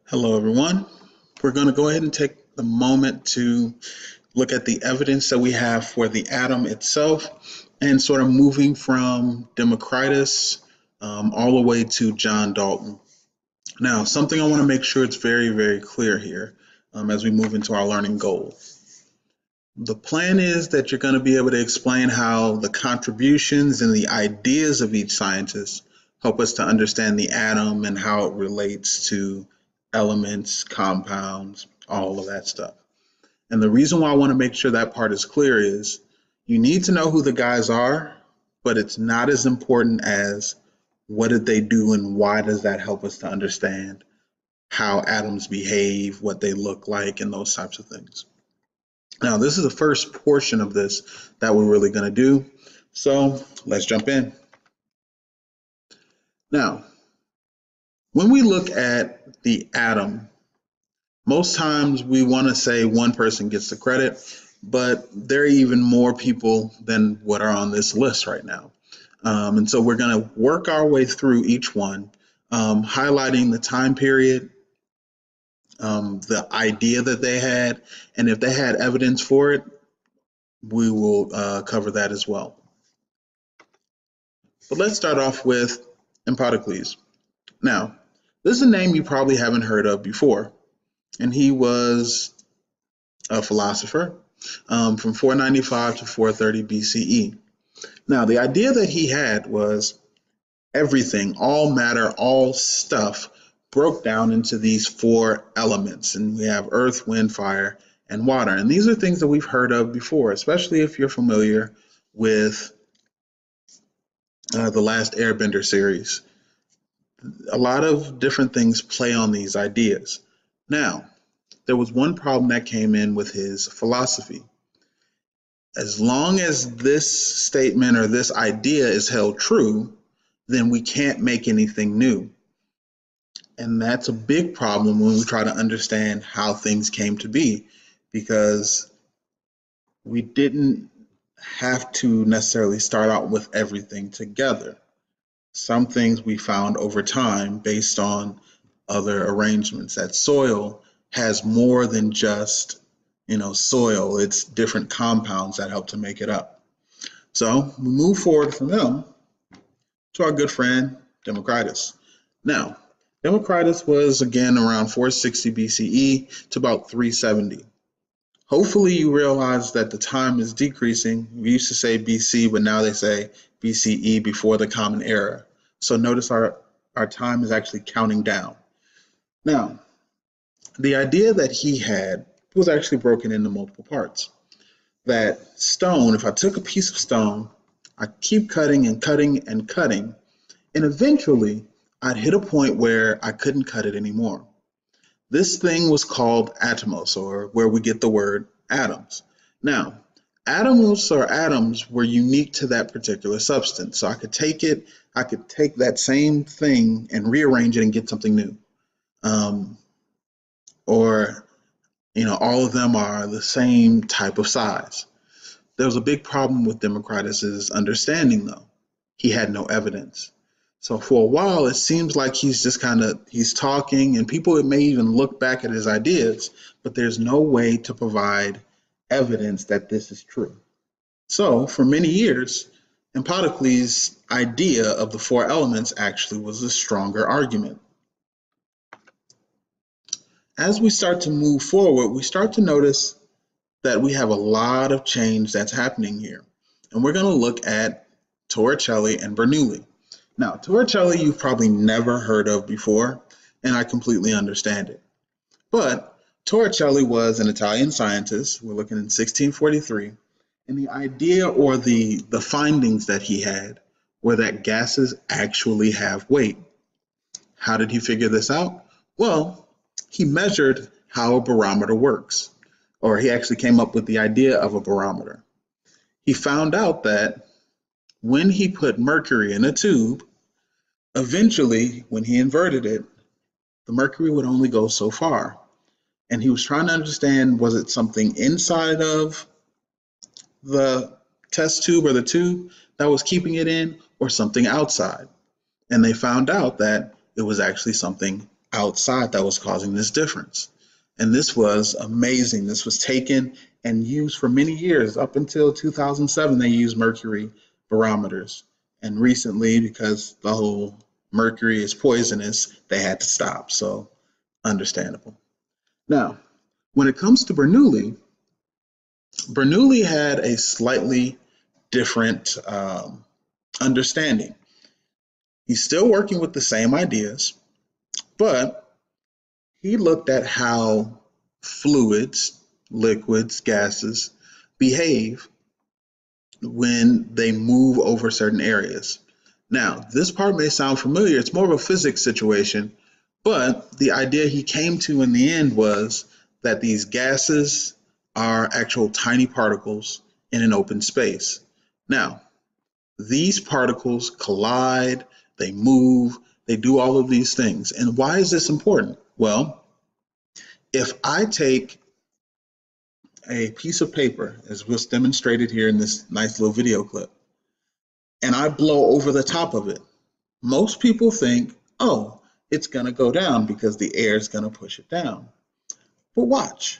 Hello, everyone. We're going to go ahead and take the moment to look at the evidence that we have for the atom itself and sort of moving from Democritus all the way to John Dalton. Now, something I want to make sure it's very, very clear here as we move into our learning goal. The plan is that you're going to be able to explain how the contributions and the ideas of each scientist help us to understand the atom and how it relates to elements, compounds, all of that stuff. And the reason why I want to make sure that part is clear is you need to know who the guys are, but it's not as important as what did they do and why does that help us to understand how atoms behave, what they look like, and those types of things. Now, this is the first portion of this that we're really going to do. So let's jump in. Now, when we look at the atom, most times we want to say one person gets the credit, but there are even more people than what are on this list right now. And so we're going to work our way through each one, highlighting the time period, the idea that they had, and if they had evidence for it, we will cover that as well. But let's start off with Empedocles. Now, this is a name you probably haven't heard of before, and he was a philosopher from 495 to 430 BCE. Now, the idea that he had was everything, all matter, all stuff, broke down into these four elements, and we have earth, wind, fire, and water. And these are things that we've heard of before, especially if you're familiar with the last Airbender series. A lot of different things play on these ideas. Now, there was one problem that came in with his philosophy. As long as this statement or this idea is held true, then we can't make anything new. And that's a big problem when we try to understand how things came to be, because we didn't have to necessarily start out with everything together. Some things we found over time based on other arrangements. That soil has more than just, soil. It's different compounds that help to make it up. So we move forward from him to our good friend Democritus. Now, Democritus was again around 460 BCE to about 370. Hopefully you realize that the time is decreasing. We used to say BC, but now they say BCE, before the Common Era. So notice our time is actually counting down. Now, the idea that he had was actually broken into multiple parts. That stone, if I took a piece of stone, I keep cutting and cutting and cutting, and eventually I'd hit a point where I couldn't cut it anymore. This thing was called atomos, or where we get the word atoms. Now, atoms or atoms were unique to that particular substance. So I could take that same thing and rearrange it and get something new. All of them are the same type of size. There was a big problem with Democritus's understanding, though. He had no evidence. So for a while, it seems like he's just he's talking, and people may even look back at his ideas, but there's no way to provide evidence that this is true. So for many years, Empedocles' idea of the four elements actually was a stronger argument. As we start to move forward, we start to notice that we have a lot of change that's happening here. And we're going to look at Tortelli and Bernoulli. Now, Tortelli you've probably never heard of before, and I completely understand it. But Tortelli was an Italian scientist. We're looking in 1643. And the idea or the findings that he had were that gases actually have weight. How did he figure this out? Well, he measured how a barometer works, or he actually came up with the idea of a barometer. He found out that when he put mercury in a tube, eventually, when he inverted it, the mercury would only go so far. And he was trying to understand, was it something inside of the test tube or the tube that was keeping it in, or something outside? And they found out that it was actually something outside that was causing this difference. And this was amazing. This was taken and used for many years. Up until 2007, they used mercury barometers. And recently, because the whole mercury is poisonous, they had to stop. So understandable. Now, when it comes to Bernoulli, Bernoulli had a slightly different understanding. He's still working with the same ideas, but he looked at how fluids, liquids, gases behave when they move over certain areas. Now, this part may sound familiar. It's more of a physics situation, but the idea he came to in the end was that these gases are actual tiny particles in an open space. Now, these particles collide, they move, they do all of these things. And why is this important? Well, if I take a piece of paper, as was demonstrated here in this nice little video clip, and I blow over the top of it, most people think, oh, it's going to go down because the air is going to push it down. But watch.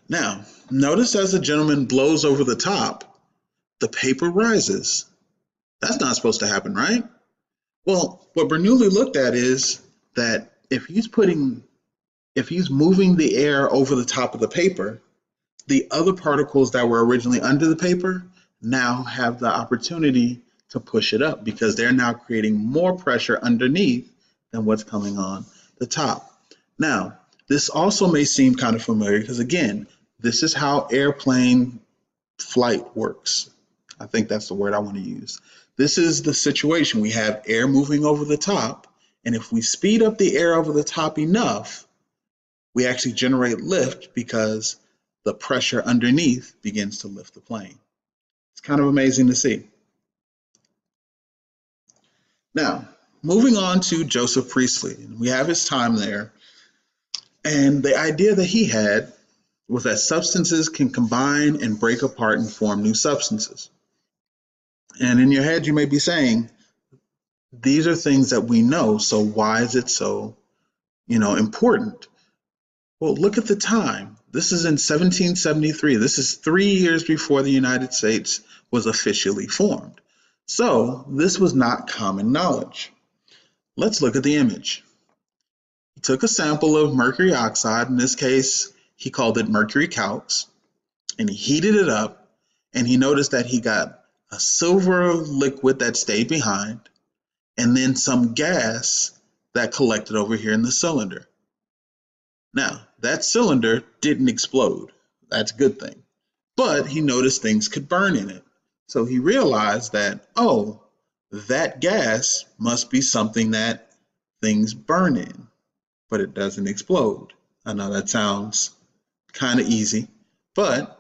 Now, notice as the gentleman blows over the top, the paper rises. That's not supposed to happen, right? Well, what Bernoulli looked at is that if he's moving the air over the top of the paper, the other particles that were originally under the paper now have the opportunity to push it up because they're now creating more pressure underneath than what's coming on the top. Now, this also may seem kind of familiar because, again, this is how airplane flight works. I think that's the word I want to use. This is the situation. We have air moving over the top, and if we speed up the air over the top enough, we actually generate lift because the pressure underneath begins to lift the plane. It's kind of amazing to see. Now, moving on to Joseph Priestley. We have his time there. And the idea that he had was that substances can combine and break apart and form new substances. And in your head, you may be saying, these are things that we know, so why is it so, important? Well, look at the time. This is in 1773. This is 3 years before the United States was officially formed. So this was not common knowledge. Let's look at the image. He took a sample of mercury oxide. In this case, he called it mercury calx, and he heated it up, and he noticed that he got a silver liquid that stayed behind, and then some gas that collected over here in the cylinder. Now, that cylinder didn't explode. That's a good thing. But he noticed things could burn in it. So he realized that, oh, that gas must be something that things burn in, but it doesn't explode. I know that sounds kind of easy, but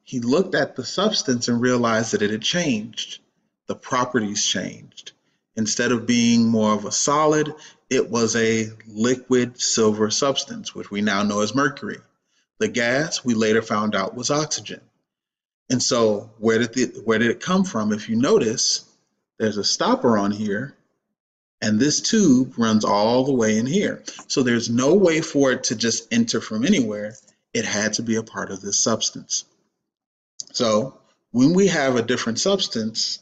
he looked at the substance and realized that it had changed. The properties changed. Instead of being more of a solid, it was a liquid silver substance, which we now know as mercury. The gas we later found out was oxygen. And so where did it come from? If you notice, there's a stopper on here, and this tube runs all the way in here. So there's no way for it to just enter from anywhere. It had to be a part of this substance. So when we have a different substance,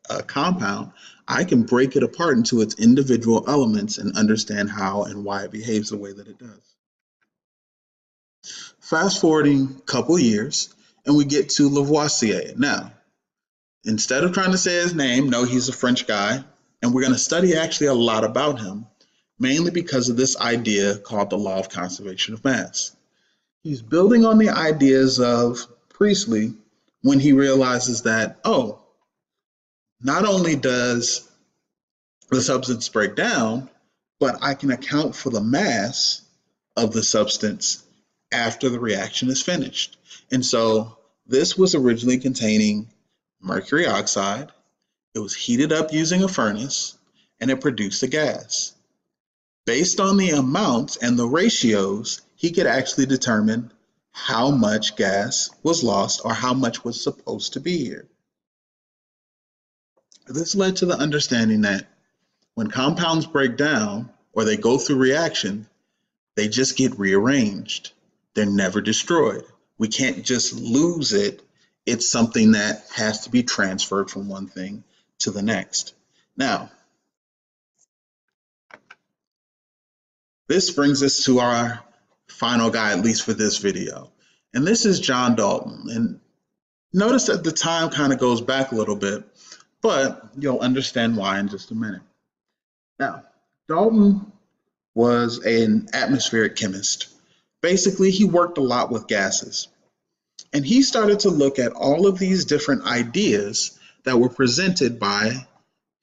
a compound, I can break it apart into its individual elements and understand how and why it behaves the way that it does. Fast forwarding a couple years, and we get to Lavoisier. Now, instead of trying to say his name, no, he's a French guy, and we're going to study actually a lot about him, mainly because of this idea called the law of conservation of mass. He's building on the ideas of Priestley when he realizes that, oh, not only does the substance break down, but I can account for the mass of the substance after the reaction is finished. And so this was originally containing mercury oxide. It was heated up using a furnace, and it produced a gas. Based on the amounts and the ratios, he could actually determine how much gas was lost or how much was supposed to be here. This led to the understanding that when compounds break down or they go through reaction, they just get rearranged. They're never destroyed. We can't just lose it. It's something that has to be transferred from one thing to the next. Now, this brings us to our final guy, at least for this video. And this is John Dalton. And notice that the time kind of goes back a little bit, but you'll understand why in just a minute. Now, Dalton was an atmospheric chemist. Basically, he worked a lot with gases. And he started to look at all of these different ideas that were presented by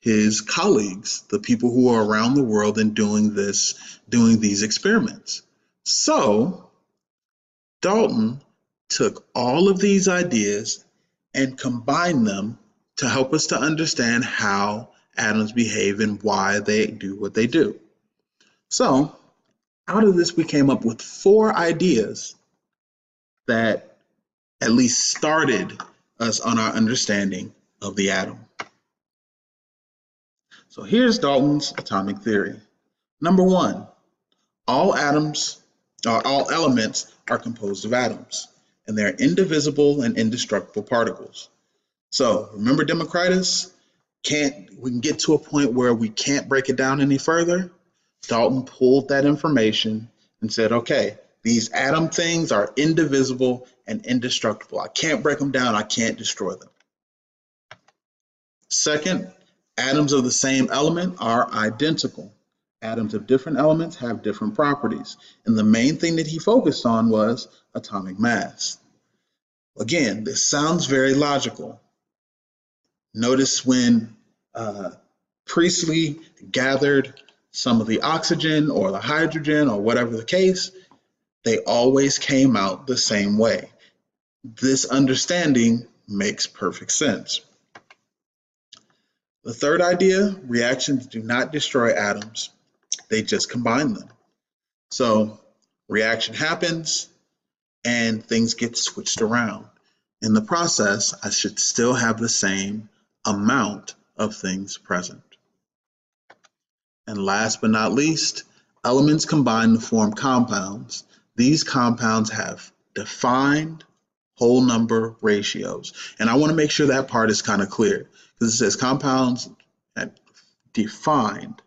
his colleagues, the people who are around the world and doing these experiments. So Dalton took all of these ideas and combined them to help us to understand how atoms behave and why they do what they do. So out of this, we came up with 4 ideas that at least started us on our understanding of the atom. So here's Dalton's atomic theory. Number 1, all elements are composed of atoms, and they're indivisible and indestructible particles. So remember Democritus? We can get to a point where we can't break it down any further. Dalton pulled that information and said, okay, these atom things are indivisible and indestructible. I can't break them down. I can't destroy them. Second, atoms of the same element are identical. Atoms of different elements have different properties. And the main thing that he focused on was atomic mass. Again, this sounds very logical. Notice when Priestley gathered some of the oxygen or the hydrogen or whatever the case, they always came out the same way. This understanding makes perfect sense. The third idea, reactions do not destroy atoms, they just combine them. So reaction happens and things get switched around. In the process, I should still have the same amount of things present. And last but not least, elements combine to form compounds. These compounds have defined whole number ratios. And I want to make sure that part is kind of clear, because it says compounds at defined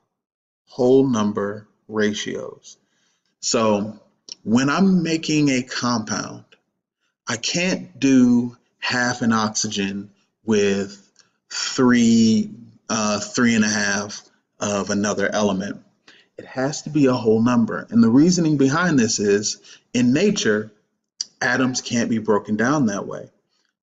whole number ratios. So when I'm making a compound, I can't do half an oxygen with 3.5 of another element. It has to be a whole number. And the reasoning behind this is, in nature, atoms can't be broken down that way.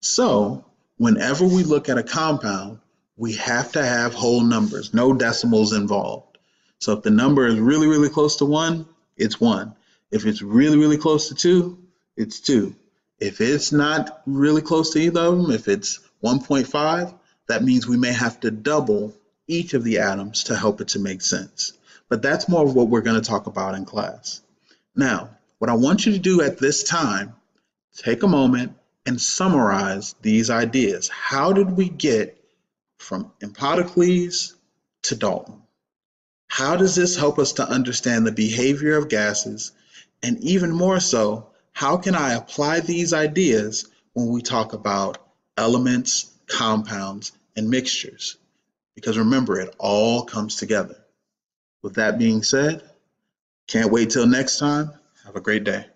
So whenever we look at a compound, we have to have whole numbers, no decimals involved. So if the number is really, really close to 1, it's 1. If it's really, really close to 2, it's 2. If it's not really close to either of them, if it's 1.5, that means we may have to double each of the atoms to help it to make sense. But that's more of what we're going to talk about in class. Now, what I want you to do at this time, take a moment and summarize these ideas. How did we get from Empedocles to Dalton? How does this help us to understand the behavior of gases? And even more so, how can I apply these ideas when we talk about elements, compounds, and mixtures? Because remember, it all comes together. With that being said, can't wait till next time. Have a great day.